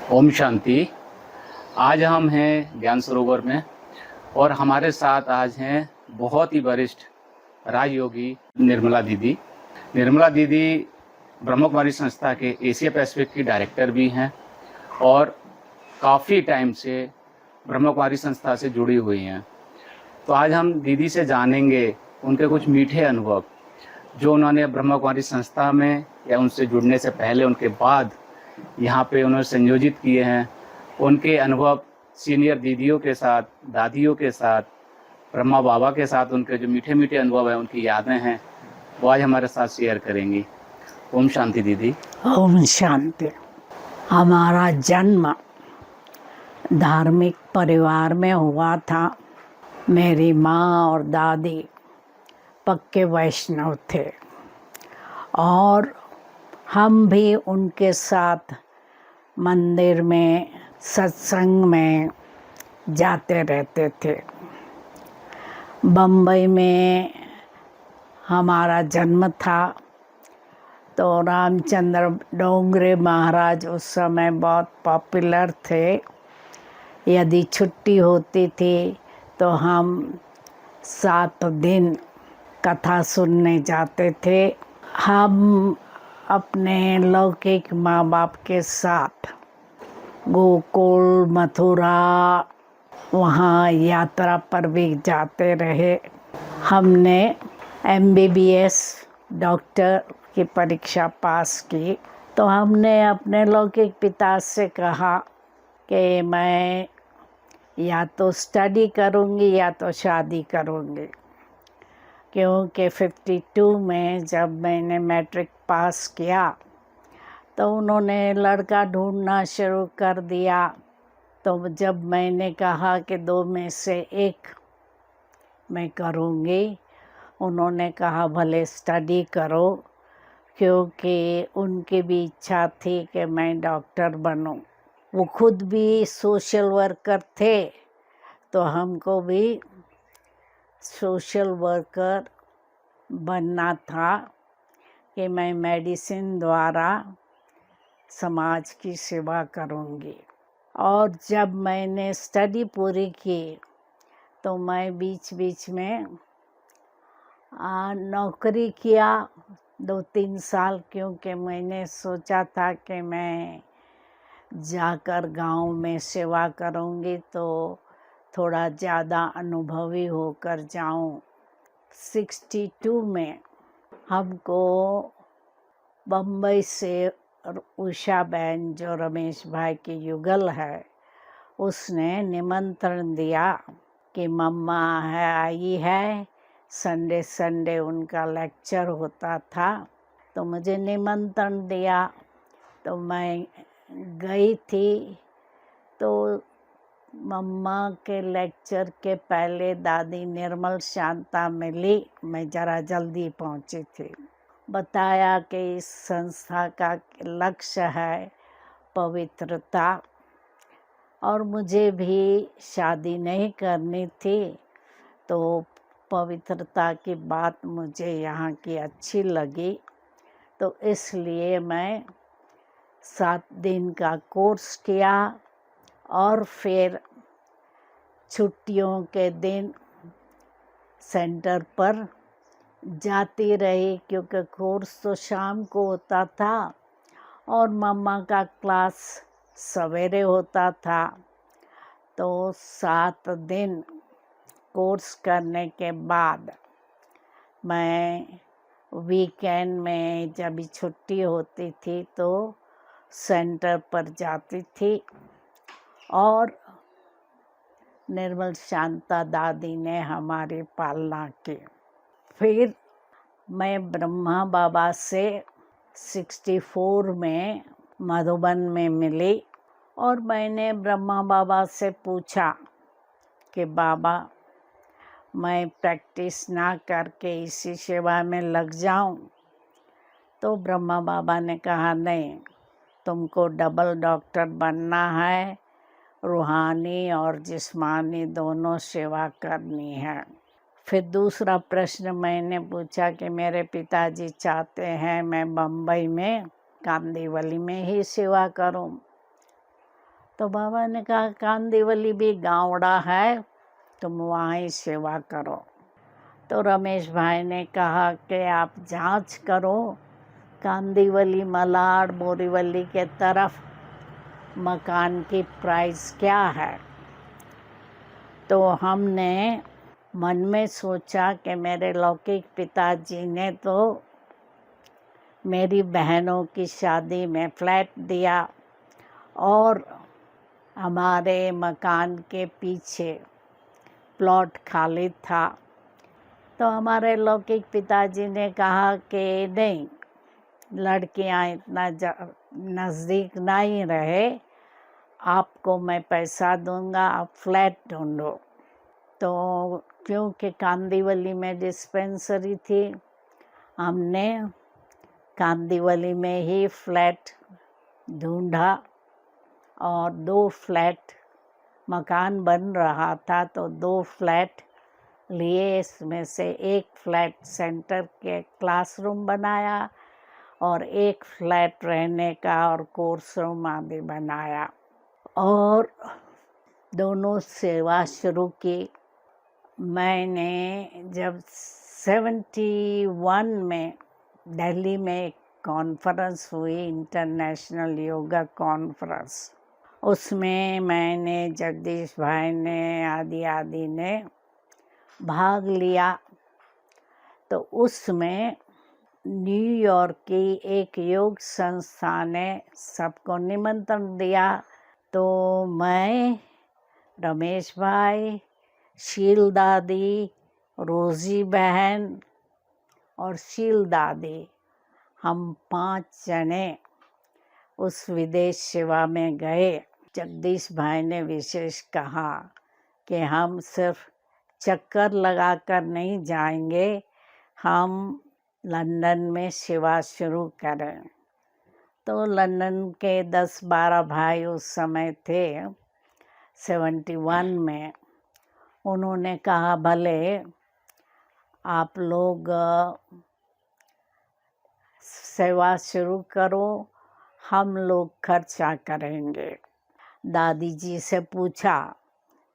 ओम शांति। आज हम हैं ज्ञान सरोवर में और हमारे साथ आज हैं बहुत ही वरिष्ठ राजयोगी निर्मला दीदी। निर्मला दीदी ब्रह्म कुमारी संस्था के एशिया पैसिफिक की डायरेक्टर भी हैं और काफ़ी टाइम से ब्रह्म कुमारी संस्था से जुड़ी हुई हैं। तो आज हम दीदी से जानेंगे उनके कुछ मीठे अनुभव जो उन्होंने ब्रह्म कुमारी संस्था में या उनसे जुड़ने से पहले उनके बाद यहाँ पे उन्होंने संयोजित किए हैं। उनके अनुभव सीनियर दीदियों के साथ, दादियों के साथ, ब्रह्मा बाबा के साथ उनके जो मीठे मीठे अनुभव हैं, उनकी यादें हैं, वो आज हमारे साथ शेयर करेंगी। ओम शांति दीदी। ओम शांति। हमारा जन्म धार्मिक परिवार में हुआ था। मेरी माँ और दादी पक्के वैष्णव थे और हम भी उनके साथ मंदिर में सत्संग में जाते रहते थे। बम्बई में हमारा जन्म था तो रामचंद्र डोंगरे महाराज उस समय बहुत पॉपुलर थे। यदि छुट्टी होती थी तो हम 7 दिन कथा सुनने जाते थे। हम अपने लौकिक माँ बाप के साथ गोकुल, मथुरा, वहाँ यात्रा पर भी जाते रहे। हमने MBBS डॉक्टर की परीक्षा पास की तो हमने अपने लौकिक पिता से कहा कि मैं या तो स्टडी करूँगी या तो शादी करूँगी, क्योंकि 52 में जब मैंने मैट्रिक पास किया तो उन्होंने लड़का ढूंढना शुरू कर दिया। तो जब मैंने कहा कि 2 में से एक मैं करूँगी, उन्होंने कहा भले स्टडी करो, क्योंकि उनकी भी इच्छा थी कि मैं डॉक्टर बनूं। वो खुद भी सोशल वर्कर थे तो हमको भी सोशल वर्कर बनना था कि मैं मेडिसिन द्वारा समाज की सेवा करूंगी। और जब मैंने स्टडी पूरी की तो मैं बीच बीच में नौकरी किया 2-3 साल, क्योंकि मैंने सोचा था कि मैं जाकर गांव में सेवा करूंगी तो थोड़ा ज़्यादा अनुभवी होकर जाऊं। 62 में हमको बम्बई से उषा बहन, जो रमेश भाई की युगल है, उसने निमंत्रण दिया कि मम्मा है आई है। संडे संडे उनका लेक्चर होता था तो मुझे निमंत्रण दिया तो मैं गई थी। तो मम्मा के लेक्चर के पहले दादी निर्मल शांता मिली। मैं ज़रा जल्दी पहुंची थी। बताया कि इस संस्था का लक्ष्य है पवित्रता और मुझे भी शादी नहीं करनी थी, तो पवित्रता की बात मुझे यहाँ की अच्छी लगी। तो इसलिए मैं 7 दिन का कोर्स किया और फिर छुट्टियों के दिन सेंटर पर जाती रही, क्योंकि कोर्स तो शाम को होता था और मम्मा का क्लास सवेरे होता था। तो 7 दिन कोर्स करने के बाद मैं वीकेंड में जब छुट्टी होती थी तो सेंटर पर जाती थी और निर्मल शांता दादी ने हमारी पालना की। फिर मैं ब्रह्मा बाबा से 64 में मधुबन में मिली और मैंने ब्रह्मा बाबा से पूछा कि बाबा, मैं प्रैक्टिस ना करके इसी सेवा में लग जाऊं? तो ब्रह्मा बाबा ने कहा नहीं, तुमको डबल डॉक्टर बनना है, रूहानी और जिस्मानी दोनों सेवा करनी है। फिर दूसरा प्रश्न मैंने पूछा कि मेरे पिताजी चाहते हैं मैं बम्बई में कामदेवली में ही सेवा करूं। तो बाबा ने कहा कांदिवली भी गावड़ा है, तुम वहाँ ही सेवा करो। तो रमेश भाई ने कहा कि आप जांच करो कांदिवली, मलाड, बोरीवली के तरफ मकान की प्राइस क्या है। तो हमने मन में सोचा कि मेरे लौकिक पिताजी ने तो मेरी बहनों की शादी में फ्लैट दिया और हमारे मकान के पीछे प्लॉट खाली था। तो हमारे लौकिक पिताजी ने कहा कि नहीं, लड़कियां इतना नज़दीक नहीं रहे, आपको मैं पैसा दूंगा, आप फ्लैट ढूंढो। तो क्योंकि कांदिवली में डिस्पेंसरी थी, हमने कांदिवली में ही फ्लैट ढूंढा और 2 फ्लैट मकान बन रहा था, तो 2 फ्लैट लिए। इसमें से एक फ्लैट सेंटर के क्लासरूम बनाया और एक फ्लैट रहने का और कोर्स रूम आदि बनाया और दोनों सेवा शुरू की। मैंने जब 71 में दिल्ली में एक कॉन्फ्रेंस हुई, इंटरनेशनल योगा कॉन्फ्रेंस, उसमें मैंने, जगदीश भाई ने, आदि ने भाग लिया। तो उसमें न्यूयॉर्क की एक योग संस्था ने सबको निमंत्रण दिया। तो मैं, रमेश भाई, शील दादी, रोजी बहन और शील दादी, हम 5 जने उस विदेश सेवा में गए। जगदीश भाई ने विशेष कहा कि हम सिर्फ चक्कर लगाकर नहीं जाएंगे, हम लंदन में सेवा शुरू करें। तो लंदन के 10-12 भाई उस समय थे, 71 में, उन्होंने कहा भले आप लोग सेवा शुरू करो, हम लोग खर्चा करेंगे। दादी जी से पूछा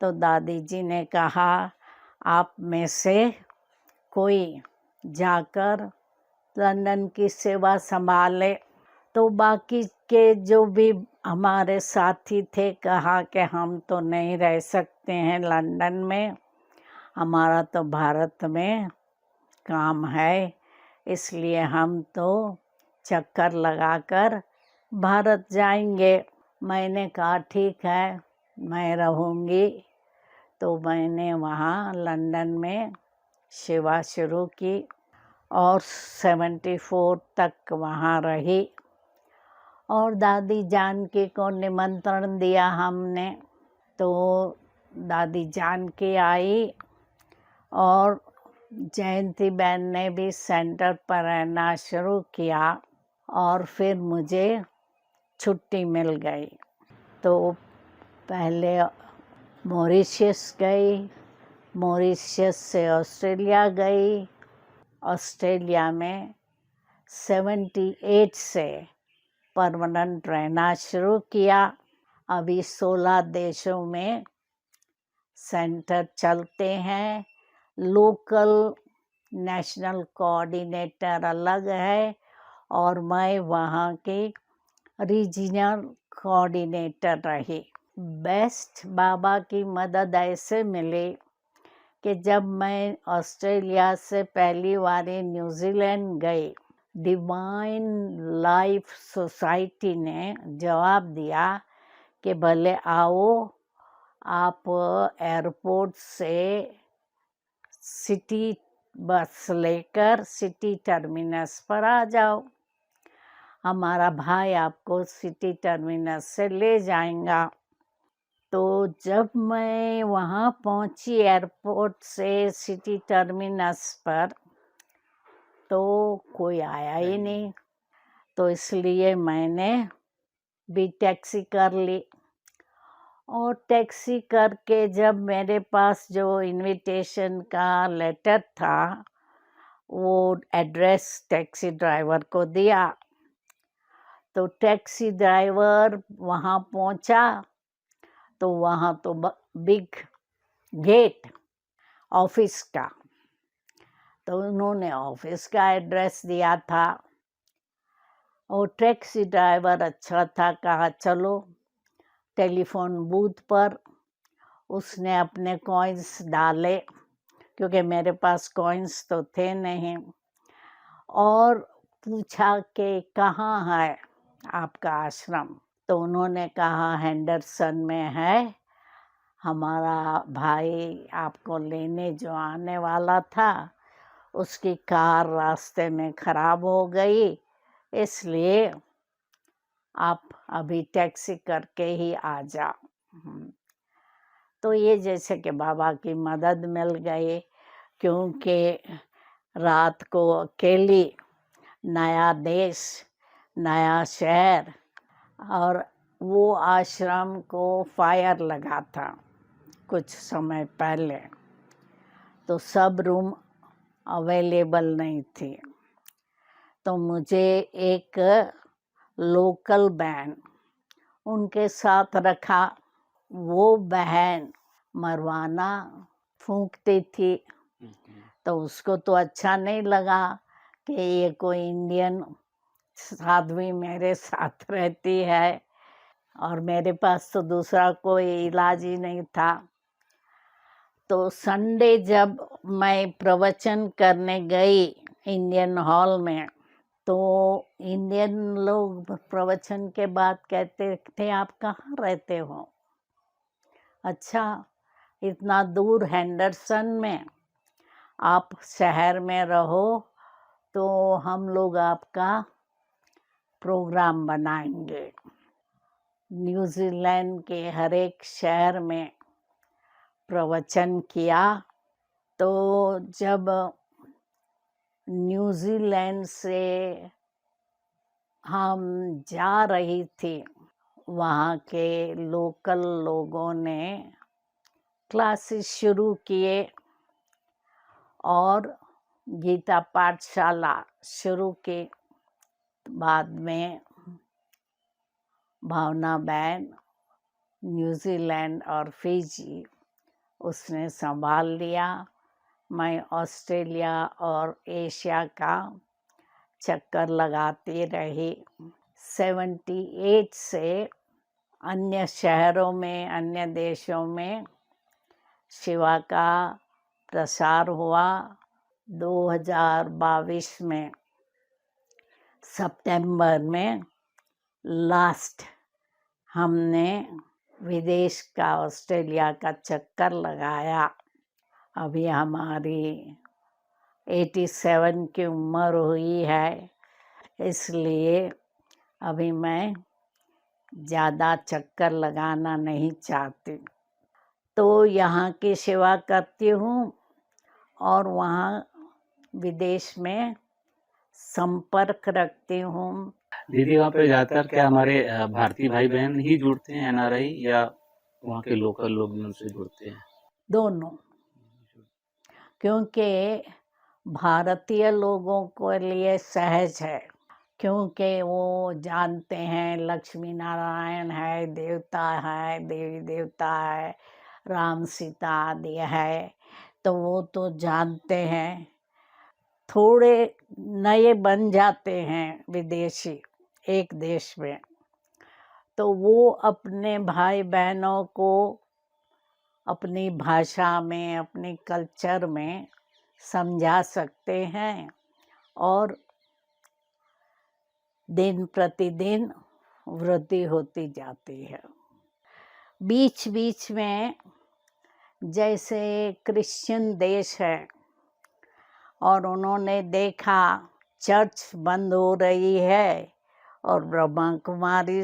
तो दादी जी ने कहा आप में से कोई जाकर लंदन की सेवा संभाले। तो बाकी के जो भी हमारे साथी थे कहा कि हम तो नहीं रह सकते हैं लंदन में, हमारा तो भारत में काम है, इसलिए हम तो चक्कर लगाकर भारत जाएंगे। मैंने कहा ठीक है, मैं रहूँगी। तो मैंने वहाँ लंदन में सेवा शुरू की और 74 तक वहाँ रही। और दादी जानकी को निमंत्रण दिया हमने, तो दादी जानकी आई और जयंती बहन ने भी सेंटर पर रहना शुरू किया और फिर मुझे छुट्टी मिल गई। तो पहले मॉरिशस गई, मॉरिशस से ऑस्ट्रेलिया गई, ऑस्ट्रेलिया में 78 से परमानेंट रहना शुरू किया। अभी 16 देशों में सेंटर चलते हैं। लोकल नेशनल कोऑर्डिनेटर अलग है और मैं वहाँ की रीजनल कोऑर्डिनेटर रही। बेस्ट बाबा की मदद ऐसे मिली कि जब मैं ऑस्ट्रेलिया से पहली बारी न्यूजीलैंड गई, डिवाइन लाइफ सोसाइटी ने जवाब दिया कि भले आओ, आप एयरपोर्ट से सिटी बस लेकर सिटी टर्मिनस पर आ जाओ, हमारा भाई आपको सिटी टर्मिनस से ले जाएगा। तो जब मैं वहाँ पहुँची एयरपोर्ट से सिटी टर्मिनस पर, तो कोई आया ही नहीं। तो इसलिए मैंने भी टैक्सी कर ली और टैक्सी करके जब मेरे पास जो इनविटेशन का लेटर था वो एड्रेस टैक्सी ड्राइवर को दिया। तो टैक्सी ड्राइवर वहाँ पहुँचा तो वहाँ तो बिग गेट ऑफिस का, तो उन्होंने ऑफिस का एड्रेस दिया था। और टैक्सी ड्राइवर अच्छा था, कहा चलो टेलीफोन बूथ पर। उसने अपने कॉइन्स डाले, क्योंकि मेरे पास कॉइन्स तो थे नहीं, और पूछा कि कहाँ है आपका आश्रम। तो उन्होंने कहा हेंडरसन में है, हमारा भाई आपको लेने जो आने वाला था उसकी कार रास्ते में खराब हो गई, इसलिए आप अभी टैक्सी करके ही आ जाओ। तो ये जैसे कि बाबा की मदद मिल गई, क्योंकि रात को अकेली, नया देश, नया शहर, और वो आश्रम को फायर लगा था कुछ समय पहले, तो सब रूम अवेलेबल नहीं थी। तो मुझे एक लोकल बहन उनके साथ रखा। वो बहन मरवाना फूंकती थी, तो उसको तो अच्छा नहीं लगा कि ये कोई इंडियन साध्वी मेरे साथ रहती है, और मेरे पास तो दूसरा कोई इलाज ही नहीं था। तो संडे जब मैं प्रवचन करने गई इंडियन हॉल में, तो इंडियन लोग प्रवचन के बाद कहते थे आप कहाँ रहते हो? अच्छा, इतना दूर हेंडरसन में, आप शहर में रहो तो हम लोग आपका प्रोग्राम बनाएंगे। न्यूजीलैंड के हर एक शहर में प्रवचन किया। तो जब न्यूजीलैंड से हम जा रही थी, वहाँ के लोकल लोगों ने क्लासेस शुरू किए और गीता पाठशाला शुरू की। बाद में भावना बहन न्यूजीलैंड और फिजी उसने संभाल लिया। मैं ऑस्ट्रेलिया और एशिया का चक्कर लगाती रही। 78 से अन्य शहरों में, अन्य देशों में सेवा का प्रसार हुआ। 2022 में सितंबर में लास्ट हमने विदेश का, ऑस्ट्रेलिया का चक्कर लगाया। अभी हमारी 87 की उम्र हुई है, इसलिए अभी मैं ज़्यादा चक्कर लगाना नहीं चाहती। तो यहाँ की सेवा करती हूँ और वहाँ विदेश में संपर्क रखती हूँ। दीदी वहाँ पे जाकर क्या हमारे भारतीय भाई बहन ही जुड़ते हैं एनआरआई, या वहाँ के लोकल लोग भी उनसे जुड़ते हैं? दोनों, क्योंकि भारतीय लोगों के लिए सहज है, क्योंकि वो जानते हैं लक्ष्मी नारायण है, देवता है, देवी देवता है, राम सीता आदि है, तो वो तो जानते हैं। थोड़े नए बन जाते हैं विदेशी एक देश में, तो वो अपने भाई बहनों को अपनी भाषा में, अपने कल्चर में समझा सकते हैं, और दिन प्रतिदिन वृद्धि होती जाती है। बीच बीच में जैसे क्रिश्चियन देश है और उन्होंने देखा चर्च बंद हो रही है और ब्रह्मा कुमारी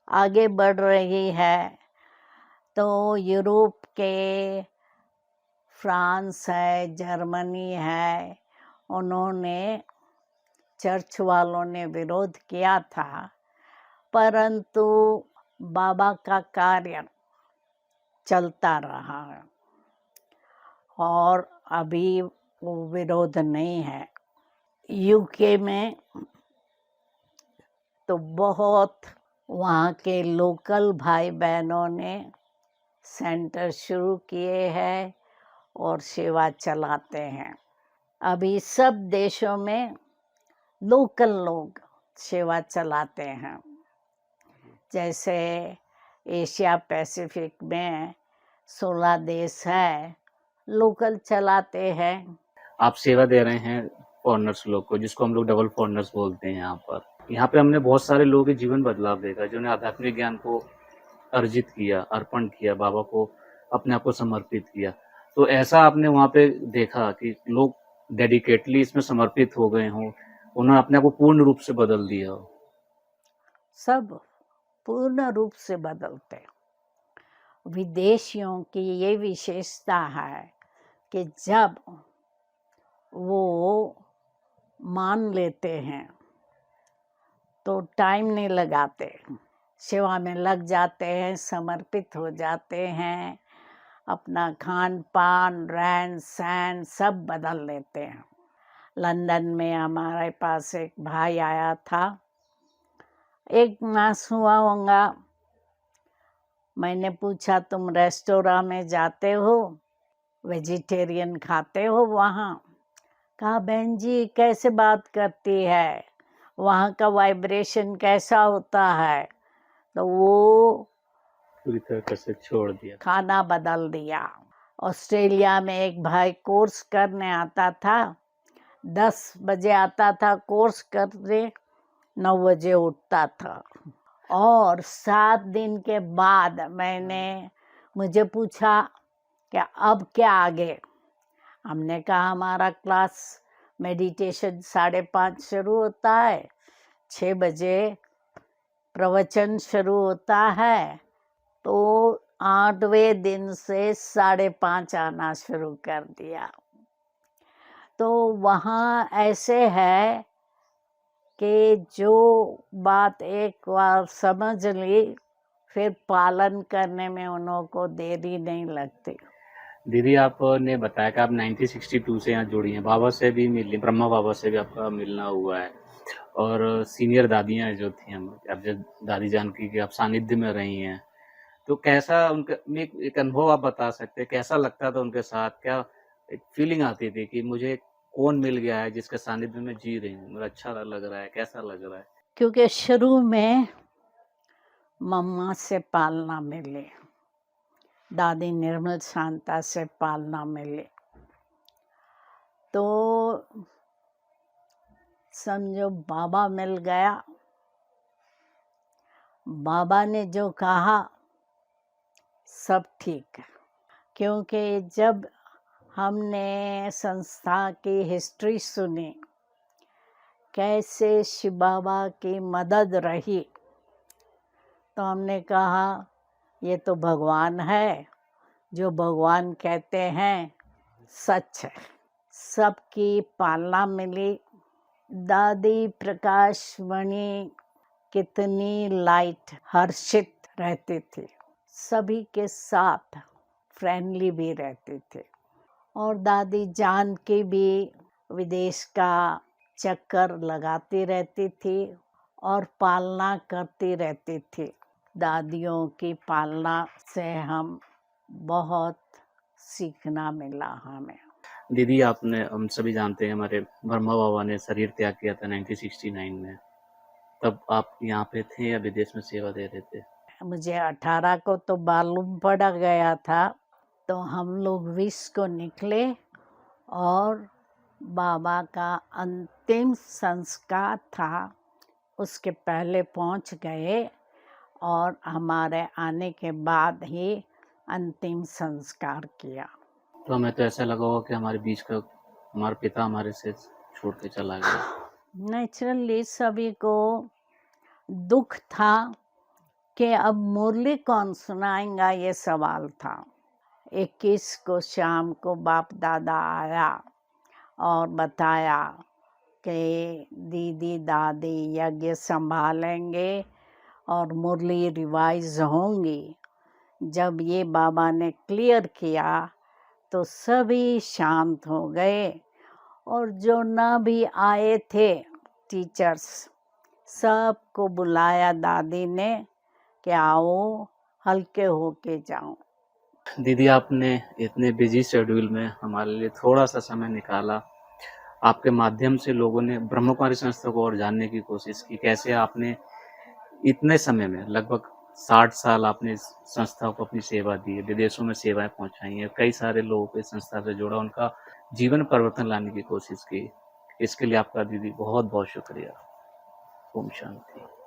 आगे बढ़ रही है, तो यूरोप के फ्रांस है, जर्मनी है, उन्होंने चर्च वालों ने विरोध किया था, परंतु बाबा का कार्य चलता रहा और अभी वो विरोध नहीं है। यूके में तो बहुत वहाँ के लोकल भाई बहनों ने सेंटर शुरू किए हैं और सेवा चलाते हैं। अभी सब देशों में लोकल लोग सेवा चलाते हैं। जैसे एशिया पैसिफिक में 16 देश है, लोकल चलाते हैं। आप सेवा दे रहे हैं फॉरेनर्स लोग को, जिसको हम लोग डबल फॉरेनर्स बोलते हैं यहाँ पर। यहाँ पे हमने बहुत सारे लोगों के जीवन बदलाव देखा, जिन्होंने आध्यात्मिक ज्ञान को अर्जित किया, अर्पण किया, बाबा को अपने आप को समर्पित किया। तो ऐसा आपने वहाँ पे देखा कि लोग डेडिकेटली इसमें समर्पित हो गए हों, उन्होंने अपने आप को पूर्ण रूप से बदल दिया हो? सब पूर्ण रूप से बदलते। विदेशियों की ये विशेषता है कि जब वो मान लेते हैं तो टाइम नहीं लगाते, सेवा में लग जाते हैं, समर्पित हो जाते हैं, अपना खान पान रहन सहन सब बदल लेते हैं। लंदन में हमारे पास एक भाई आया था, 1 मास हुआ होगा। मैंने पूछा, तुम रेस्टोरेंट में जाते हो, वेजिटेरियन खाते हो वहाँ? कहा, बहन जी कैसे बात करती है, वहाँ का वाइब्रेशन कैसा होता है। तो वो पूरी तरह से छोड़ दिया। खाना बदल दिया। ऑस्ट्रेलिया में एक भाई कोर्स करने आता था, 10 बजे आता था कोर्स करने, 9 बजे उठता था। और 7 दिन के बाद मुझे पूछा कि अब क्या आगे। हमने कहा, हमारा क्लास मेडिटेशन 5:30 शुरू होता है, 6 बजे प्रवचन शुरू होता है, तो 8वें दिन से 5:30 आना शुरू कर दिया। तो वहाँ ऐसे है कि जो बात एक बार समझ ली, फिर पालन करने में उन्हों को देरी नहीं लगती। दीदी, आपने बताया कि आप 1962 से यहाँ जुड़ी हैं, बाबा से भी मिली, ब्रह्मा बाबा से भी आपका मिलना हुआ है, और सीनियर दादियाँ जो थी, हम अब जब दादी जानकी के आप सानिध्य में रही हैं, तो कैसा उनका एक अनुभव आप बता सकते हैं, कैसा लगता था उनके साथ? क्या एक फीलिंग आती थी कि मुझे कौन मिल गया है जिसके सानिध्य में जी रही हूँ, मुझे अच्छा लग रहा है, कैसा लग रहा है? क्योंकि शुरू में मम्मा से पालना मिले, दादी निर्मल शांता से पालना मिले, तो समझो बाबा मिल गया। बाबा ने जो कहा सब ठीक है। क्योंकि जब हमने संस्था की हिस्ट्री सुनी, कैसे शिव बाबा की मदद रही, तो हमने कहा ये तो भगवान है, जो भगवान कहते हैं सच है। सबकी पालना मिली। दादी प्रकाश मणि कितनी लाइट हर्षित रहती थी, सभी के साथ फ्रेंडली भी रहती थी। और दादी जान के भी विदेश का चक्कर लगाती रहती थी और पालना करती रहती थी। दादियों की पालना से हम बहुत सीखना मिला हमें। दीदी, आपने, हम सभी जानते हैं, हमारे ब्रह्मा बाबा ने शरीर त्याग किया था 1969 में, तब आप यहाँ पे थे या विदेश में सेवा दे रहे थे? मुझे 18 को तो मालूम पड़ गया था, तो हम लोग 20 को निकले और बाबा का अंतिम संस्कार था, उसके पहले पहुंच गए और हमारे आने के बाद ही अंतिम संस्कार किया। तो हमें तो ऐसा लगा होगा कि हमारे बीच का हमारा पिता हमारे से छोड़ के चला गया। नेचुरली सभी को दुख था कि अब मुरली कौन सुनाएगा, ये सवाल था। 21 को शाम को बाप दादा आया और बताया कि दीदी दादी यज्ञ संभालेंगे और मुरली रिवाइज होंगी। जब ये बाबा ने क्लियर किया तो सभी शांत हो गए, और जो ना भी आए थे टीचर्स, सबको बुलाया दादी ने कि आओ हल्के होके जाओ। दीदी, आपने इतने बिजी शेड्यूल में हमारे लिए थोड़ा सा समय निकाला। आपके माध्यम से लोगों ने ब्रह्म कुमारी संस्था को और जानने की कोशिश की। कैसे आपने इतने समय में लगभग 60 साल आपने इस संस्था को अपनी सेवा दी है, विदेशों में सेवाएं पहुंचाई हैं, कई सारे लोगों को इस संस्था से जोड़ा, उनका जीवन परिवर्तन लाने की कोशिश की। इसके लिए आपका दीदी बहुत बहुत शुक्रिया। ओम शांति।